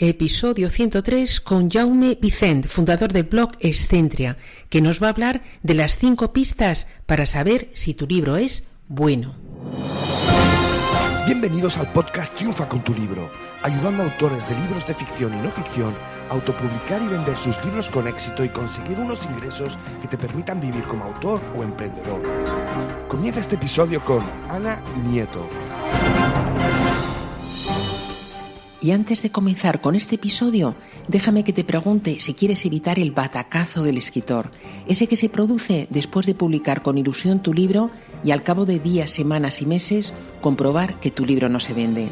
episodio 103 con Jaume Vicent, fundador del blog Excentria, que nos va a hablar de las 5 pistas para saber si tu libro es bueno. Bienvenidos al podcast Triunfa con tu libro, ayudando a autores de libros de ficción y no ficción a autopublicar y vender sus libros con éxito y conseguir unos ingresos que te permitan vivir como autor o emprendedor. Comienza este episodio con Ana Nieto. Y antes de comenzar con este episodio, déjame que te pregunte si quieres evitar el batacazo del escritor, ese que se produce después de publicar con ilusión tu libro y al cabo de días, semanas y meses comprobar que tu libro no se vende.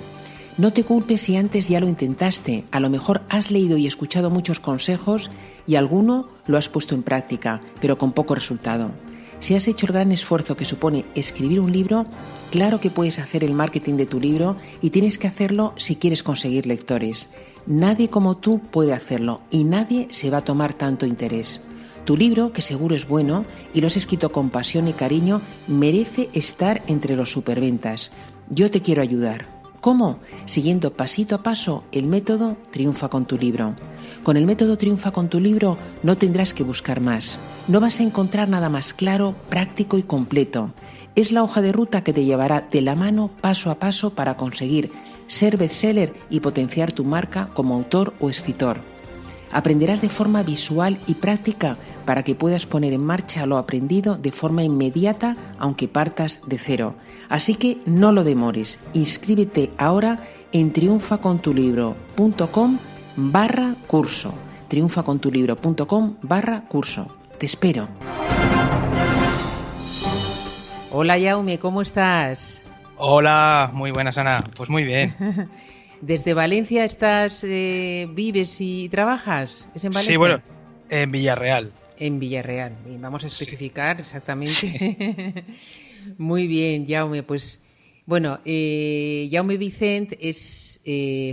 No te culpes si antes ya lo intentaste, a lo mejor has leído y escuchado muchos consejos y alguno lo has puesto en práctica, pero con poco resultado. Si has hecho el gran esfuerzo que supone escribir un libro, claro que puedes hacer el marketing de tu libro y tienes que hacerlo si quieres conseguir lectores. Nadie como tú puede hacerlo y nadie se va a tomar tanto interés. Tu libro, que seguro es bueno y lo has escrito con pasión y cariño, merece estar entre los superventas. Yo te quiero ayudar. ¿Cómo? Siguiendo pasito a paso el método Triunfa con tu libro. Con el método Triunfa con tu libro no tendrás que buscar más. No vas a encontrar nada más claro, práctico y completo. Es la hoja de ruta que te llevará de la mano paso a paso para conseguir ser bestseller y potenciar tu marca como autor o escritor. Aprenderás de forma visual y práctica para que puedas poner en marcha lo aprendido de forma inmediata, aunque partas de cero. Así que no lo demores. Inscríbete ahora en triunfacontulibro.com/curso. triunfacontulibro.com/curso. Te espero. Hola Jaume, ¿cómo estás? Hola, muy buenas Ana. Pues muy bien. ¿Desde Valencia vives y trabajas? ¿Es en Valencia? Sí, bueno, en Villarreal. En Villarreal. Bien, vamos a especificar exactamente. Sí. Muy bien, Jaume. Pues bueno, Jaume Vicent es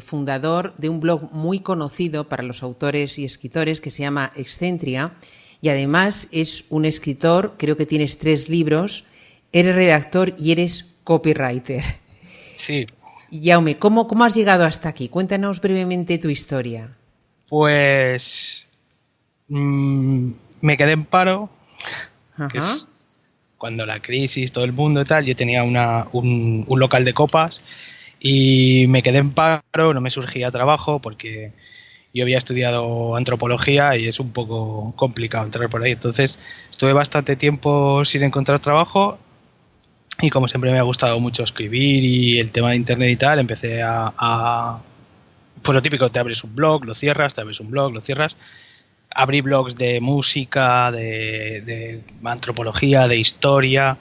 fundador de un blog muy conocido para los autores y escritores que se llama Excentria y además es un escritor, creo que tienes 3 libros, eres redactor y eres copywriter. Sí. Jaume, ¿cómo has llegado hasta aquí? Cuéntanos brevemente tu historia. Pues me quedé en paro, que es cuando la crisis, todo el mundo y tal, yo tenía un local de copas y me quedé en paro, no me surgía trabajo porque yo había estudiado antropología y es un poco complicado entrar por ahí. Entonces estuve bastante tiempo sin encontrar trabajo. Y como siempre me ha gustado mucho escribir y el tema de internet y tal, empecé pues lo típico, te abres un blog, lo cierras, te abres un blog, lo cierras. Abrí blogs de música, de antropología, de historia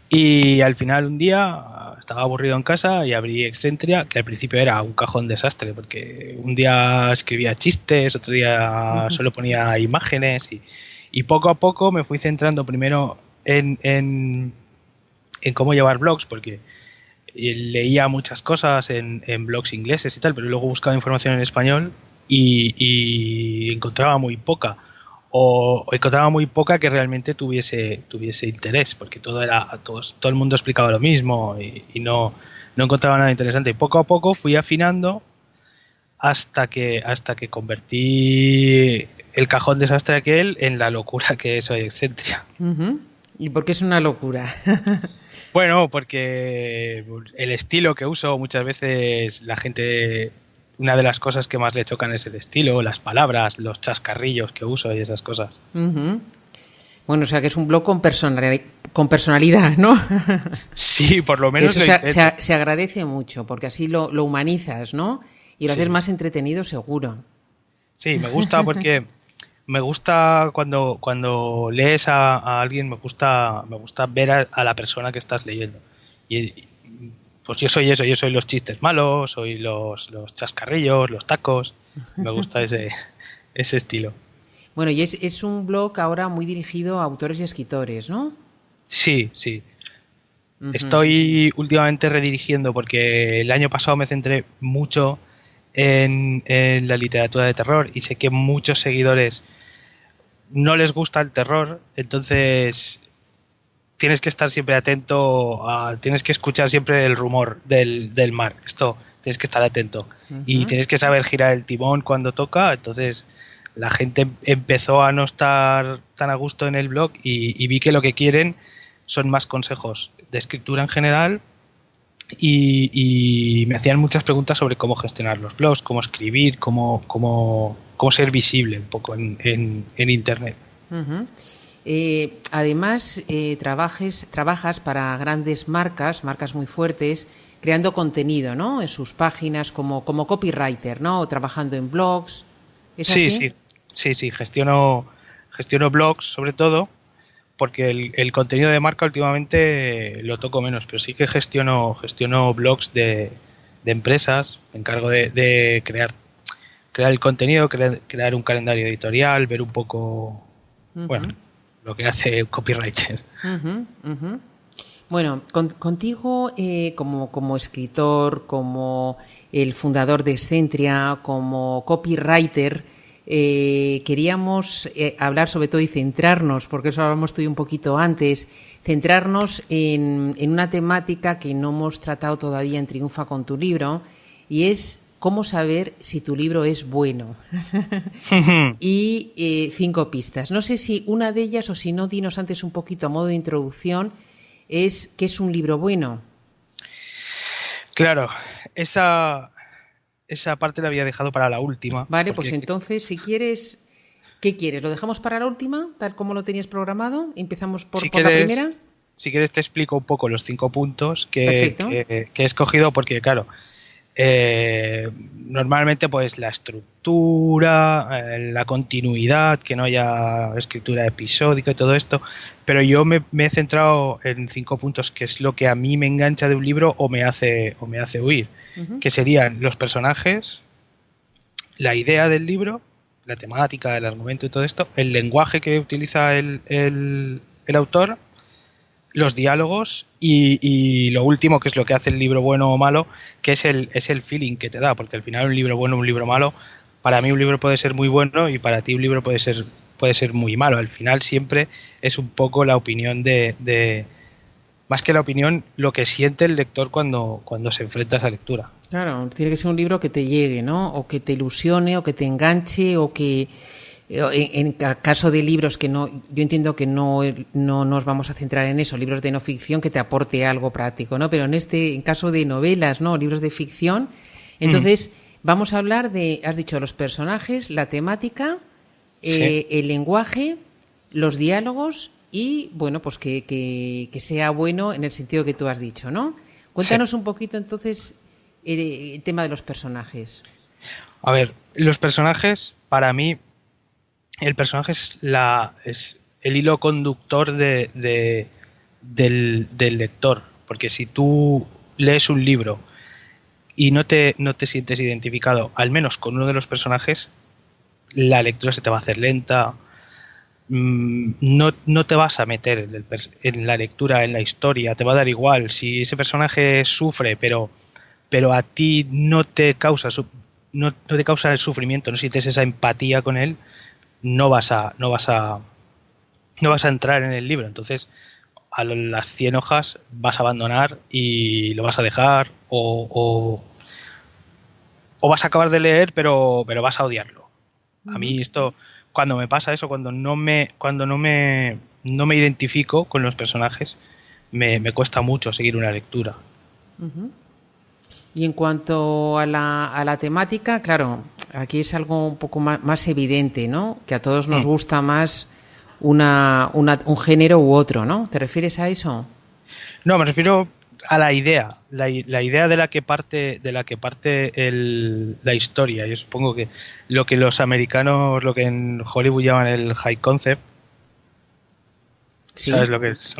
y al final un día estaba aburrido en casa y abrí Excentria, que al principio era un cajón desastre porque un día escribía chistes, otro día solo ponía imágenes y poco a poco me fui centrando primero en cómo llevar blogs, porque leía muchas cosas en blogs ingleses y tal, pero luego buscaba información en español y encontraba muy poca, o encontraba muy poca que realmente tuviese interés, porque todo el mundo explicaba lo mismo y no encontraba nada interesante. Y poco a poco fui afinando hasta que convertí el cajón desastre aquel en la locura que es hoy Excentria. ¿Y por qué es una locura? Bueno, porque el estilo que uso muchas veces la gente, una de las cosas que más le chocan es el estilo, las palabras, los chascarrillos que uso y esas cosas. Bueno, o sea que es un blog con personalidad, ¿no? Sí, por lo menos. Eso se agradece mucho porque así lo humanizas, ¿no? Y lo haces más entretenido seguro. Sí, me gusta porque me gusta cuando lees a alguien, me gusta ver a la persona que estás leyendo. Y pues yo soy eso, yo soy los chistes malos, soy los chascarrillos, los tacos. Me gusta ese estilo. Bueno, y es un blog ahora muy dirigido a autores y escritores, ¿no? Sí. Estoy últimamente redirigiendo porque el año pasado me centré mucho en la literatura de terror y sé que muchos seguidores no les gusta el terror, entonces tienes que estar siempre atento, tienes que escuchar siempre el rumor del mar. Esto tienes que estar atento. Y tienes que saber girar el timón cuando toca. Entonces la gente empezó a no estar tan a gusto en el blog y vi que lo que quieren son más consejos de escritura en general y me hacían muchas preguntas sobre cómo gestionar los blogs, cómo escribir, cómo ser visible un poco en Internet. Además, trabajas para grandes marcas muy fuertes, creando contenido, ¿no? En sus páginas como copywriter, ¿no? O trabajando en blogs. ¿Es así? Sí, gestiono blogs sobre todo, porque el contenido de marca últimamente lo toco menos, pero sí que gestiono blogs de empresas, me encargo de crear el contenido, crear un calendario editorial, ver un poco, bueno, lo que hace un copywriter. Bueno, contigo como escritor, como el fundador de Excentria, como copywriter, queríamos hablar sobre todo y centrarnos, porque eso hablamos tú y un poquito antes, centrarnos en una temática que no hemos tratado todavía en Triunfa con tu libro, y es cómo saber si tu libro es bueno. Y 5 pistas. No sé si una de ellas, o si no, dinos antes un poquito a modo de introducción, es ¿qué es un libro bueno? Claro, esa parte la había dejado para la última. Vale, pues entonces, si quieres, ¿qué quieres? ¿Lo dejamos para la última, tal como lo tenías programado? ¿Empezamos por la primera? Si quieres te explico un poco los 5 puntos que he escogido, porque claro, normalmente pues la estructura, la continuidad, que no haya escritura episódica y todo esto, pero yo me he centrado en 5 puntos, que es lo que a mí me engancha de un libro o me hace huir, que serían los personajes, la idea del libro, la temática, el argumento y todo esto, el lenguaje que utiliza el autor, los diálogos y lo último, que es lo que hace el libro bueno o malo, que es el feeling que te da, porque al final un libro bueno o un libro malo, para mí un libro puede ser muy bueno y para ti un libro puede ser muy malo. Al final siempre es un poco la opinión de más que la opinión, lo que siente el lector cuando se enfrenta a esa lectura. Claro, tiene que ser un libro que te llegue, ¿no? O que te ilusione, o que te enganche, o que en caso de libros que no, yo entiendo que no nos vamos a centrar en eso, libros de no ficción, que te aporte algo práctico, ¿no? Pero en caso de novelas, ¿no? Libros de ficción, entonces vamos a hablar de, has dicho, los personajes, la temática, el lenguaje, los diálogos y, bueno, pues que sea bueno en el sentido que tú has dicho, ¿no? Cuéntanos un poquito entonces el tema de los personajes. A ver, los personajes, para mí, el personaje es el hilo conductor del lector, porque si tú lees un libro y no te sientes identificado, al menos con uno de los personajes, la lectura se te va a hacer lenta, no te vas a meter en la lectura, en la historia, te va a dar igual si ese personaje sufre, pero a ti no te causa el sufrimiento, no sientes esa empatía con él, no vas a entrar en el libro. Entonces a las 100 hojas vas a abandonar y lo vas a dejar o vas a acabar de leer pero vas a odiarlo. A mí esto, cuando me pasa eso, cuando no me identifico con los personajes, me cuesta mucho seguir una lectura. Y en cuanto a la temática, claro, aquí es algo un poco más evidente, ¿no? Que a todos nos gusta más un género u otro, ¿no? ¿Te refieres a eso? No, me refiero a la idea, la idea de la que parte la historia. Yo supongo que lo que los americanos, lo que en Hollywood llaman el high concept, ¿sí? ¿Sabes lo que es?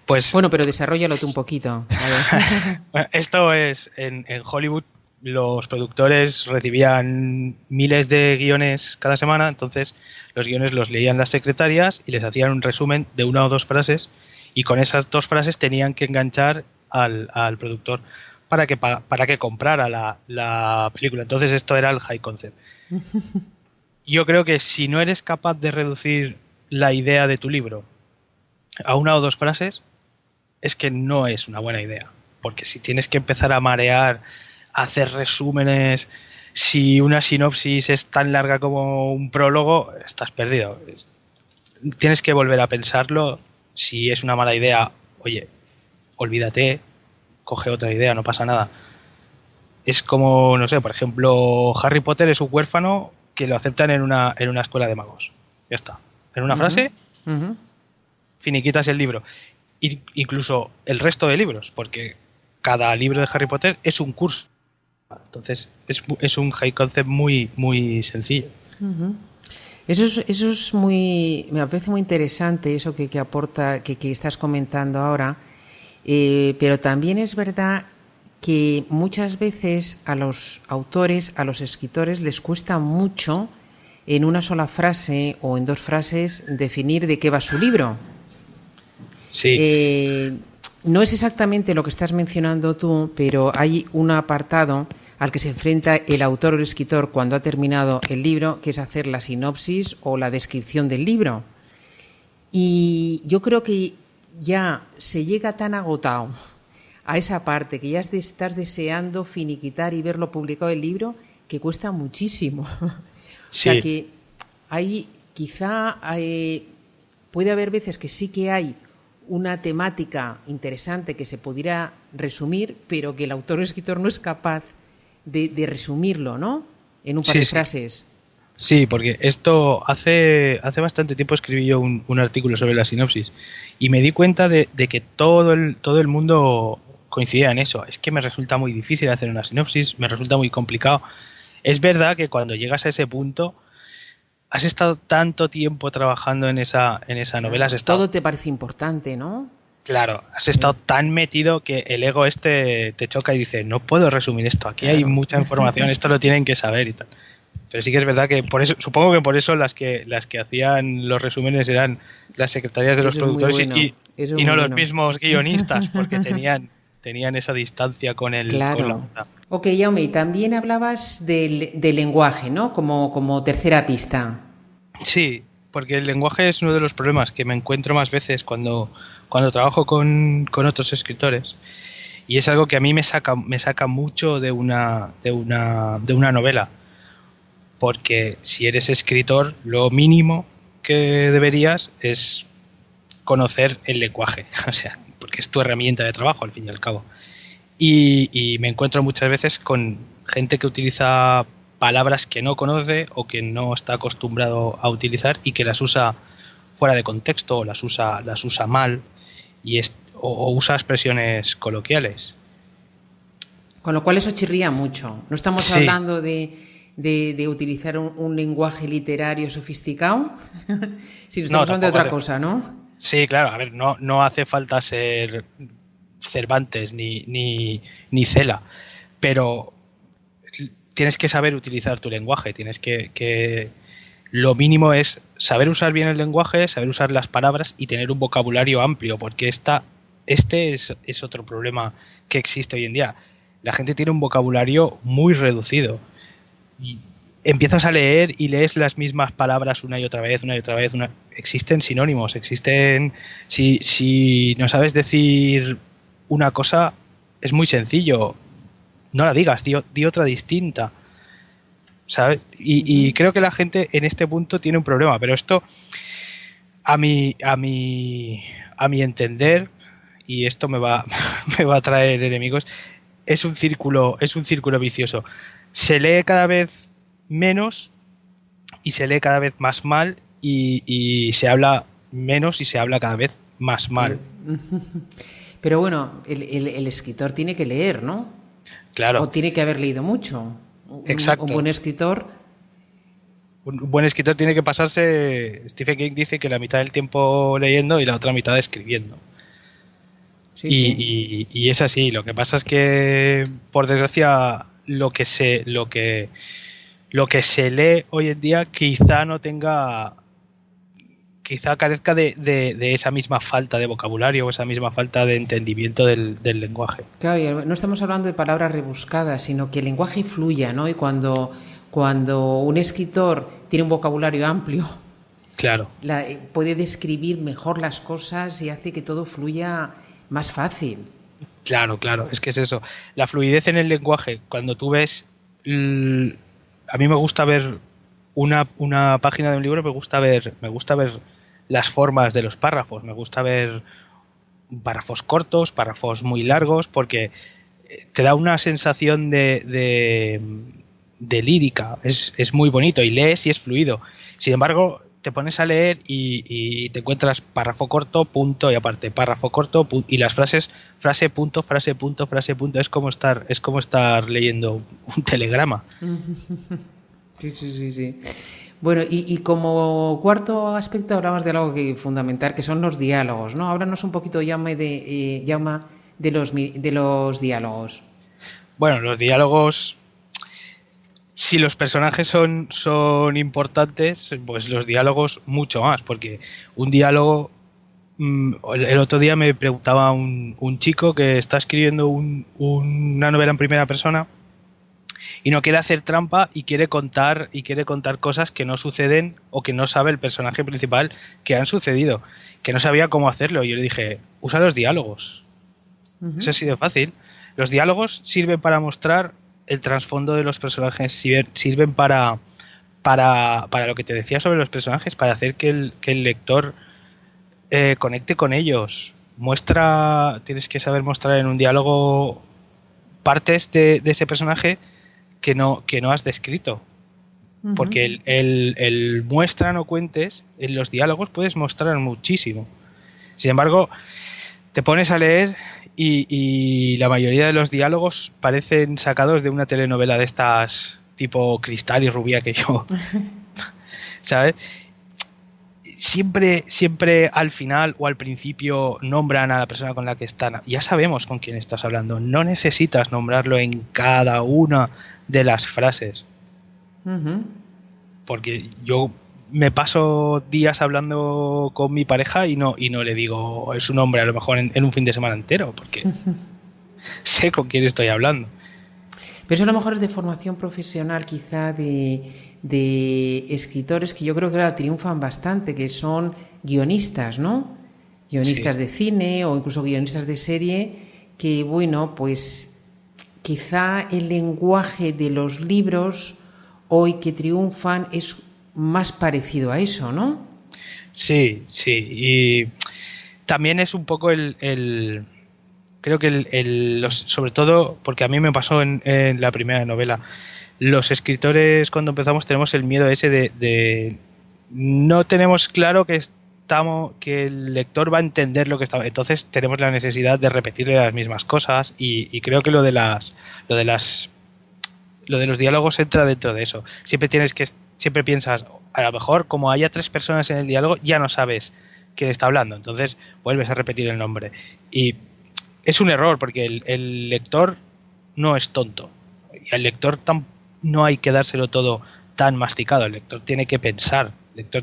Pues, bueno, pero desarróllalo tú un poquito. A ver. Esto es, en Hollywood los productores recibían miles de guiones cada semana, entonces los guiones los leían las secretarias y les hacían un resumen de 1 o 2 frases, y con esas 2 frases tenían que enganchar al productor para que comprara la película. Entonces esto era el high concept. Yo creo que si no eres capaz de reducir la idea de tu libro a 1 o 2 frases, es que no es una buena idea, porque si tienes que empezar a marear hacer resúmenes. Si una sinopsis es tan larga como un prólogo, estás perdido. Tienes que volver a pensarlo. Si es una mala idea, oye, olvídate, coge otra idea, no pasa nada. Es como, no sé, por ejemplo, Harry Potter es un huérfano que lo aceptan en una escuela de magos. Ya está. En una frase, finiquitas el libro. Incluso el resto de libros, porque cada libro de Harry Potter es un curso. Entonces es un high concept muy, muy sencillo. Eso es muy, me parece muy interesante eso que aporta, que estás comentando ahora, pero también es verdad que muchas veces a los autores, a los escritores les cuesta mucho en una sola frase o en dos frases definir de qué va su libro. Sí. No es exactamente lo que estás mencionando tú, pero hay un apartado al que se enfrenta el autor o el escritor cuando ha terminado el libro, que es hacer la sinopsis o la descripción del libro. Y yo creo que ya se llega tan agotado a esa parte, que ya estás deseando finiquitar y verlo publicado el libro, que cuesta muchísimo. Sí. O sea que hay, quizá puede haber veces que sí que hay una temática interesante que se pudiera resumir, pero que el autor o escritor no es capaz de resumirlo, ¿no? En un par de frases. Sí, porque esto hace bastante tiempo escribí yo un artículo sobre la sinopsis y me di cuenta de que todo el mundo coincidía en eso. Es que me resulta muy difícil hacer una sinopsis, me resulta muy complicado. Es verdad que cuando llegas a ese punto, has estado tanto tiempo trabajando en esa novela. Todo te parece importante, ¿no? Claro, has estado tan metido que el ego te choca y dice, no puedo resumir esto, aquí hay mucha información, esto lo tienen que saber y tal. Pero sí que es verdad que por eso, supongo que por eso las que hacían los resúmenes eran las secretarias de los productores y no los mismos guionistas, porque tenían esa distancia con el... Claro. Ok, Jaume, y también hablabas del lenguaje, ¿no? Como tercera pista. Sí, porque el lenguaje es uno de los problemas que me encuentro más veces cuando trabajo con otros escritores, y es algo que a mí me saca mucho de una novela, porque si eres escritor lo mínimo que deberías es conocer el lenguaje, o sea, porque es tu herramienta de trabajo al fin y al cabo, y me encuentro muchas veces con gente que utiliza palabras que no conoce o que no está acostumbrado a utilizar y que las usa fuera de contexto o las usa mal o usa expresiones coloquiales. Con lo cual eso chirría mucho. No estamos hablando de utilizar un lenguaje literario sofisticado, sino estamos hablando de otra cosa, ¿no? Sí, claro. A ver, no hace falta ser Cervantes ni Cela, pero tienes que saber utilizar tu lenguaje, tienes que lo mínimo es saber usar bien el lenguaje, saber usar las palabras y tener un vocabulario amplio, porque este es otro problema que existe hoy en día. La gente tiene un vocabulario muy reducido. Y empiezas a leer y lees las mismas palabras una y otra vez. Existen sinónimos, si no sabes decir una cosa, es muy sencillo. No la digas, di otra distinta. ¿Sabes? Y creo que la gente en este punto tiene un problema, pero esto a mi entender, y esto me va a traer enemigos, es un círculo vicioso. Se lee cada vez menos y se lee cada vez más mal y se habla menos y se habla cada vez más mal. Pero bueno, el escritor tiene que leer, ¿no? Claro. O tiene que haber leído mucho. Exacto. Un buen escritor tiene que pasarse. Stephen King dice que la mitad del tiempo leyendo y la otra mitad escribiendo. Sí. Es así. Lo que pasa es que, por desgracia, lo que se lee hoy en día quizá carezca de esa misma falta de vocabulario o esa misma falta de entendimiento del lenguaje. Claro, no estamos hablando de palabras rebuscadas, sino que el lenguaje fluya, ¿no? Y cuando un escritor tiene un vocabulario amplio, claro, puede describir mejor las cosas y hace que todo fluya más fácil. Claro, es que es eso. La fluidez en el lenguaje, cuando tú ves... a mí me gusta ver una página de un libro, me gusta ver las formas de los párrafos, me gusta ver párrafos cortos, párrafos muy largos, porque te da una sensación de lírica, es muy bonito, y lees y es fluido. Sin embargo, te pones a leer y te encuentras párrafo corto, punto y aparte, párrafo corto, y las frases, frase, punto, frase, punto, frase, punto, es como estar leyendo un telegrama. Sí. Bueno, y como cuarto aspecto hablabas de algo fundamental, que son los diálogos, ¿no? Háblanos un poquito, Jaume, de los diálogos. Bueno, los diálogos, si los personajes son importantes, pues los diálogos mucho más, porque un diálogo... El otro día me preguntaba un chico que está escribiendo una novela en primera persona y no quiere hacer trampa y quiere contar cosas que no suceden o que no sabe el personaje principal que han sucedido, que no sabía cómo hacerlo. Y yo le dije, usa los diálogos. Uh-huh. Eso ha sido fácil. Los diálogos sirven para mostrar el trasfondo de los personajes, sirven para lo que te decía sobre los personajes, para hacer que el lector conecte con ellos. Tienes que saber mostrar en un diálogo partes de ese personaje que no has descrito. Uh-huh. Porque el muestra no cuentes, en los diálogos puedes mostrar muchísimo. Sin embargo, te pones a leer y la mayoría de los diálogos parecen sacados de una telenovela de estas tipo Cristal y Rubia que yo, ¿sabes? Siempre al final o al principio nombran a la persona con la que están. Ya sabemos con quién estás hablando. No necesitas nombrarlo en cada una de las frases. Uh-huh. Porque yo me paso días hablando con mi pareja y no le digo su nombre a lo mejor en un fin de semana entero, porque sé con quién estoy hablando. Pero eso a lo mejor es de formación profesional, quizá de escritores que yo creo que ahora triunfan bastante, que son guionistas, ¿no? Guionistas de cine o incluso guionistas de serie, que bueno, pues quizá el lenguaje de los libros hoy que triunfan es más parecido a eso, ¿no? Sí, y también es un poco creo que sobre todo, porque a mí me pasó en la primera novela, los escritores cuando empezamos tenemos el miedo ese de no tenemos claro que el lector va a entender lo que está, entonces tenemos la necesidad de repetirle las mismas cosas y creo que lo de los diálogos entra dentro de eso. Siempre piensas, a lo mejor como haya 3 personas en el diálogo ya no sabes quién está hablando, entonces vuelves a repetir el nombre y es un error porque el lector no es tonto y al lector no hay que dárselo todo tan masticado. El lector tiene que pensar,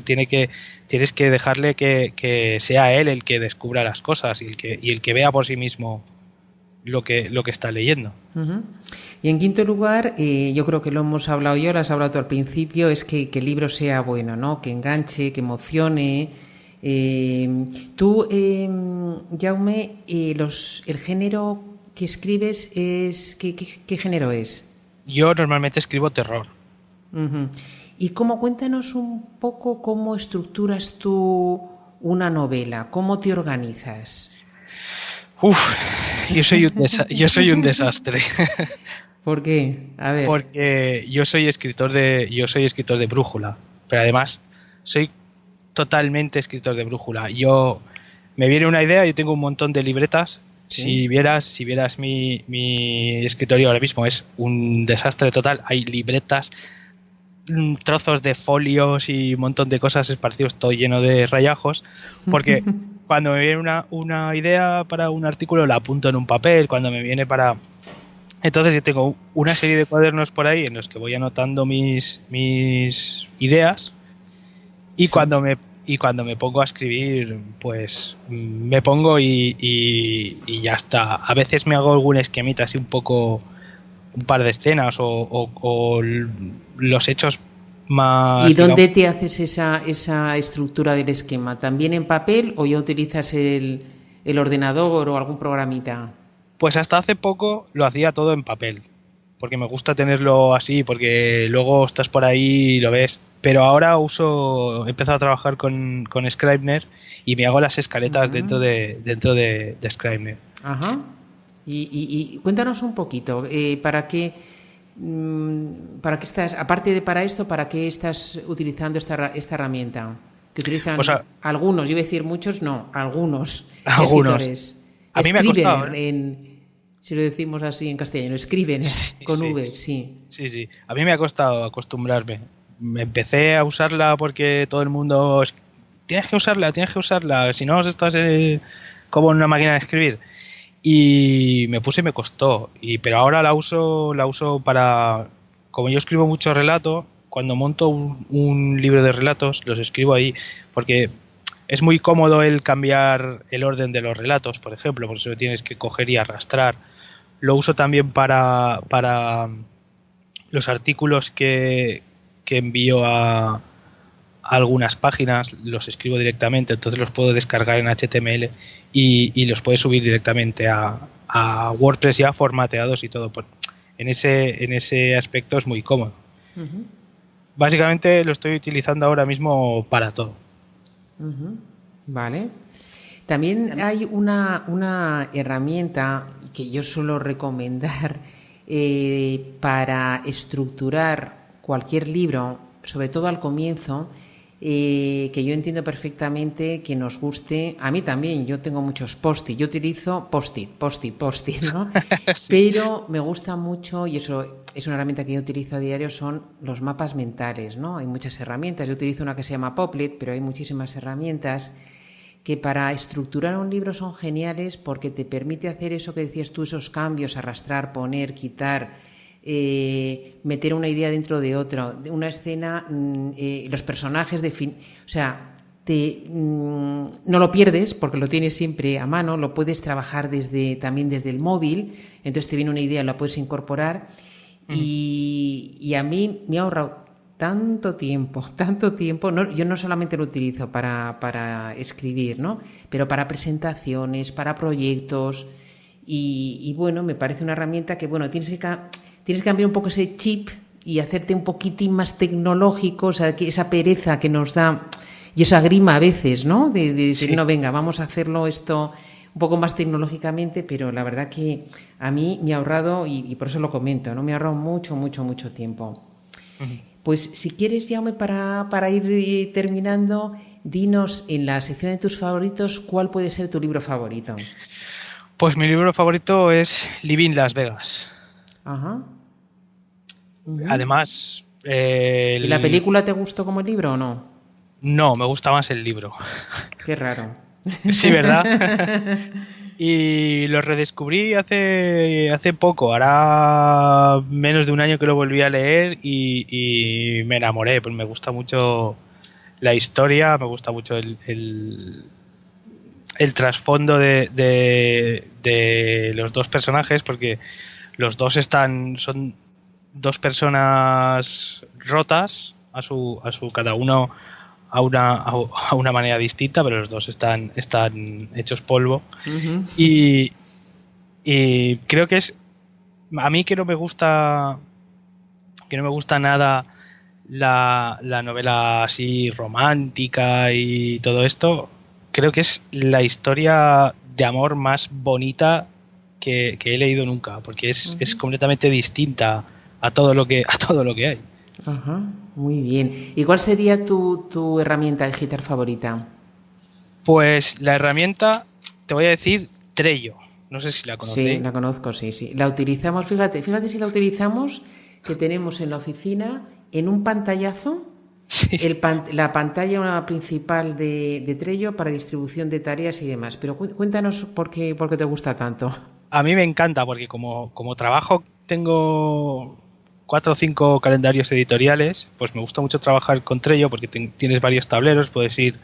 tienes que dejarle que sea él el que descubra las cosas y el que vea por sí mismo lo que está leyendo. Uh-huh. Y en quinto lugar, yo creo que lo hemos hablado yo, lo has hablado tú al principio, es que el libro sea bueno, ¿no? Que enganche, que emocione. Tú, Jaume, el género que escribes es ¿qué género es? Yo normalmente escribo terror. Uh-huh. Y cuéntanos un poco cómo estructuras tú una novela, cómo te organizas. Yo soy un desastre. ¿Por qué? A ver. Porque yo soy escritor de brújula, pero además soy totalmente escritor de brújula. Me viene una idea, yo tengo un montón de libretas. ¿Sí? Si vieras mi escritorio ahora mismo es un desastre total. Hay libretas, trozos de folios y un montón de cosas esparcidos, todo lleno de rayajos, porque cuando me viene una idea para un artículo la apunto en un papel, cuando me viene para... Entonces yo tengo una serie de cuadernos por ahí en los que voy anotando mis ideas y cuando me pongo a escribir, pues me pongo y ya está. A veces me hago algún esquemita así un par de escenas o los hechos más... ¿Y dónde te haces esa estructura del esquema? ¿También en papel o ya utilizas el ordenador o algún programita? Pues hasta hace poco lo hacía todo en papel, porque me gusta tenerlo así, porque luego estás por ahí y lo ves. Pero ahora he empezado a trabajar con Scrivener y me hago las escaletas dentro de Scrivener. Ajá. Y cuéntanos un poquito, ¿para qué estás, aparte de para esto, para qué estás utilizando esta herramienta? Que utilizan algunos, yo iba a decir muchos, no, algunos escritores. A mí me ha costado, si lo decimos así en castellano, escriben con V, sí. Sí. A mí me ha costado acostumbrarme. Me empecé a usarla porque todo el mundo... Tienes que usarla, si no estás como en una máquina de escribir. Y me puse y me costó. Pero ahora la uso para... Como yo escribo mucho relato, cuando monto un libro de relatos, los escribo ahí, porque es muy cómodo el cambiar el orden de los relatos, por ejemplo, por eso tienes que coger y arrastrar. Lo uso también para los artículos que envío a algunas páginas, los escribo directamente, entonces los puedo descargar en HTML y los puedes subir directamente a WordPress ya formateados y todo. Pues en ese aspecto es muy cómodo. Uh-huh. Básicamente lo estoy utilizando ahora mismo para todo. Uh-huh. Vale. También hay una herramienta que yo suelo recomendar para estructurar cualquier libro, sobre todo al comienzo, que yo entiendo perfectamente que nos guste. A mí también, yo tengo muchos post-it, yo utilizo post-it, ¿no? Sí. Pero me gusta mucho, y eso es una herramienta que yo utilizo a diario, son los mapas mentales, ¿no? Hay muchas herramientas, yo utilizo una que se llama Poplet, pero hay muchísimas herramientas que para estructurar un libro son geniales porque te permite hacer eso que decías tú, esos cambios, arrastrar, poner, quitar, meter una idea dentro de otra, una escena, los personajes, o sea, no lo pierdes porque lo tienes siempre a mano, lo puedes trabajar también desde el móvil, entonces te viene una idea, la puedes incorporar y a mí me ha ahorrado tanto tiempo, no, yo no solamente lo utilizo para escribir, ¿no? Pero para presentaciones, para proyectos y bueno, me parece una herramienta que, bueno, tienes que cambiar un poco ese chip y hacerte un poquitín más tecnológico, o sea, esa pereza que nos da y esa grima a veces, ¿no? De decir, sí. No, venga, vamos a hacerlo esto un poco más tecnológicamente, pero la verdad que a mí me ha ahorrado, y por eso lo comento, ¿no? Me ha ahorrado mucho tiempo. Uh-huh. Pues si quieres, Jaume, para ir terminando, dinos en la sección de tus favoritos, ¿cuál puede ser tu libro favorito? Pues mi libro favorito es Living Las Vegas. Ajá. Uh-huh. Además... ¿Y la película te gustó como el libro o no? No, me gusta más el libro. Qué raro. Sí, ¿verdad? Y lo redescubrí hace poco, hará menos de un año que lo volví a leer y me enamoré, pues me gusta mucho la historia, me gusta mucho el trasfondo de los dos personajes, porque los dos son dos personas rotas a su cada uno a una manera distinta, pero los dos están hechos polvo. Uh-huh. Y creo que es a mí que no me gusta nada la novela así romántica y todo esto. Creo que es la historia de amor más bonita que he leído nunca, porque es completamente distinta a todo lo que hay. Ajá, muy bien. ¿Y cuál sería tu herramienta digital favorita? Pues la herramienta, te voy a decir Trello. No sé si la conocéis. Sí, la conozco, sí. La utilizamos, fíjate si la utilizamos, que tenemos en la oficina, en un pantallazo, sí. La pantalla principal de Trello para distribución de tareas y demás. Pero cuéntanos por qué te gusta tanto. A mí me encanta, porque como trabajo tengo 4 o 5 calendarios editoriales, pues me gusta mucho trabajar con Trello porque tienes varios tableros, puedes ir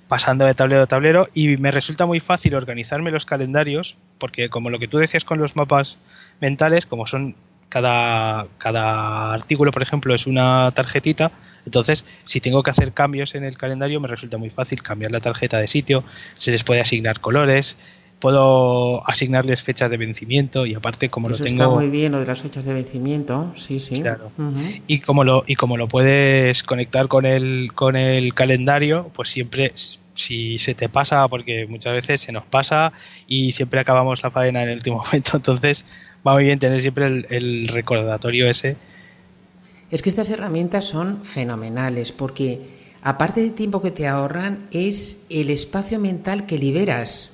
pasando de tablero a tablero y me resulta muy fácil organizarme los calendarios porque como lo que tú decías con los mapas mentales, como son cada artículo, por ejemplo, es una tarjetita, entonces si tengo que hacer cambios en el calendario me resulta muy fácil cambiar la tarjeta de sitio, se les puede asignar colores, puedo asignarles fechas de vencimiento y aparte como eso lo tengo... Está muy bien lo de las fechas de vencimiento, sí. Claro. Y como lo puedes conectar con el calendario, pues siempre, si se te pasa, porque muchas veces se nos pasa y siempre acabamos la faena en el último momento, entonces va muy bien tener siempre el recordatorio ese. Es que estas herramientas son fenomenales porque aparte del tiempo que te ahorran es el espacio mental que liberas.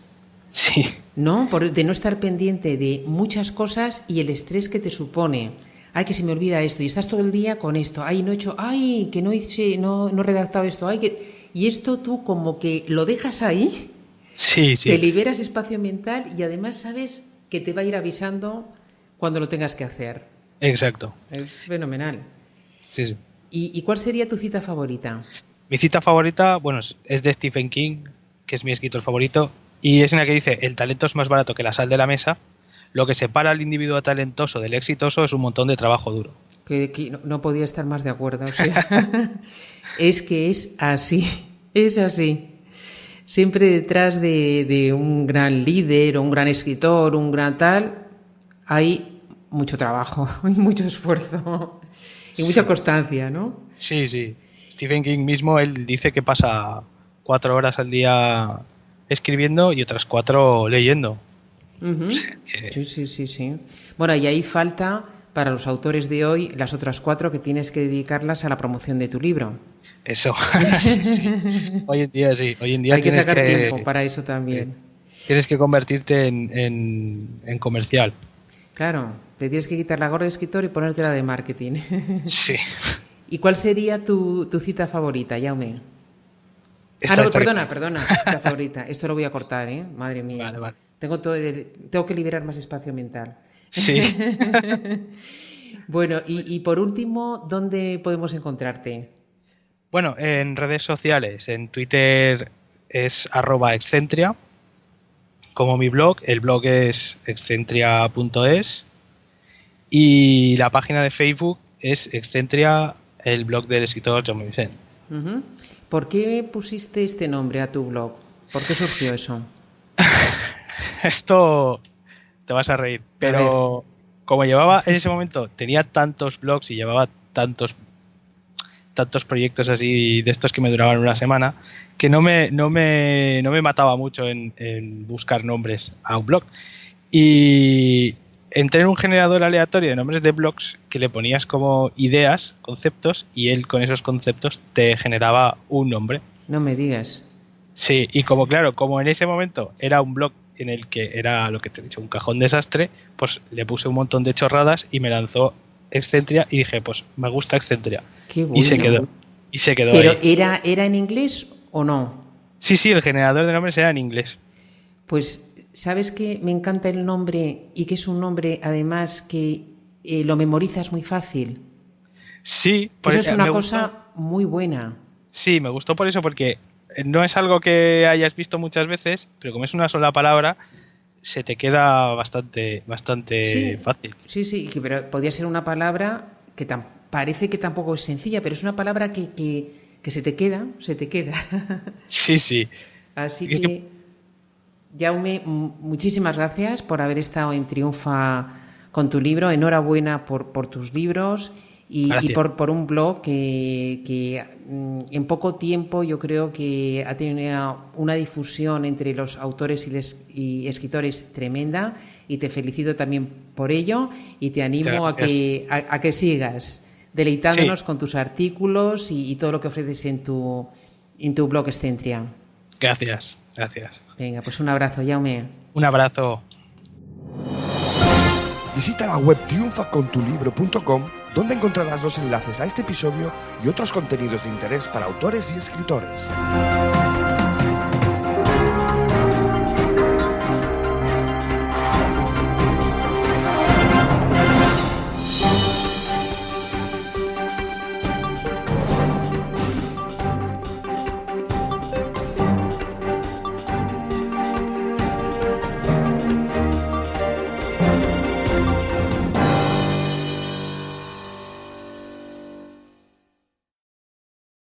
Sí. ¿No? De no estar pendiente de muchas cosas y el estrés que te supone. Ay, que se me olvida esto y estás todo el día con esto. Ay, no he hecho, ay, que no he redactado esto. Ay, que... Y esto tú como que lo dejas ahí, sí. Te liberas espacio mental y además sabes que te va a ir avisando cuando lo tengas que hacer. Exacto. Es fenomenal. Sí. ¿Y cuál sería tu cita favorita? Mi cita favorita, bueno, es de Stephen King, que es mi escritor favorito, y es en la que dice: el talento es más barato que la sal de la mesa, lo que separa al individuo talentoso del exitoso es un montón de trabajo duro. Que no podía estar más de acuerdo, o sea, es que es así. Siempre detrás de un gran líder o un gran escritor, un gran tal, hay mucho trabajo, hay mucho esfuerzo y mucha constancia, ¿no? Sí. Stephen King mismo, él dice que pasa 4 horas al día escribiendo y otras 4 leyendo. Uh-huh. Sí. Bueno, y ahí falta para los autores de hoy las otras 4 que tienes que dedicarlas a la promoción de tu libro. Eso, sí. Hoy en día sí. Hoy en día hay que sacar tiempo para eso también. Sí. Tienes que convertirte en comercial. Claro, te tienes que quitar la gorra de escritor y ponerte la de marketing. Sí. ¿Y cuál sería tu cita favorita, Jaume? Perdona, cita favorita. Esto lo voy a cortar, ¿eh? Madre mía. Vale. Tengo que liberar más espacio mental. Sí. Bueno, y por último, ¿dónde podemos encontrarte? Bueno, en redes sociales, en Twitter es @excentria, como mi blog, el blog es excentria.es y la página de Facebook es Excentria, el blog del escritor Jaume Vicent. Uh-huh. ¿Por qué pusiste este nombre a tu blog? ¿Por qué surgió eso? Esto te vas a reír, pero como llevaba en ese momento, tenía tantos blogs y llevaba tantos proyectos así de estos que me duraban una semana, que no me mataba mucho en buscar nombres a un blog. Y entré en un generador aleatorio de nombres de blogs que le ponías como ideas, conceptos, y él con esos conceptos te generaba un nombre. No me digas. Sí, y como en ese momento era un blog en el que era lo que te he dicho, un cajón desastre, pues le puse un montón de chorradas y me lanzó Excentria y dije, pues me gusta Excentria. Qué bueno. Y se quedó ¿Pero ahí. ¿Era en inglés o no? Sí, el generador de nombres era en inglés. Pues, ¿sabes qué? Me encanta el nombre y que es un nombre, además, que lo memorizas muy fácil. Sí. Eso es una cosa muy buena. Sí, me gustó por eso, porque no es algo que hayas visto muchas veces, pero como es una sola palabra, se te queda bastante fácil. Sí, pero podría ser una palabra que parece que tampoco es sencilla, pero es una palabra que se te queda. Sí. Así que, Jaume, muchísimas gracias por haber estado en Triunfa con tu libro. Enhorabuena por tus libros y por un blog que en poco tiempo yo creo que ha tenido una difusión entre los autores y escritores tremenda, y te felicito también por ello y te animo a que sigas deleitándonos con tus artículos y todo lo que ofreces en tu blog Excentria. Gracias. Venga, pues un abrazo, Jaume. Un abrazo. Visita la web triunfacontulibro.com, donde encontrarás los enlaces a este episodio y otros contenidos de interés para autores y escritores.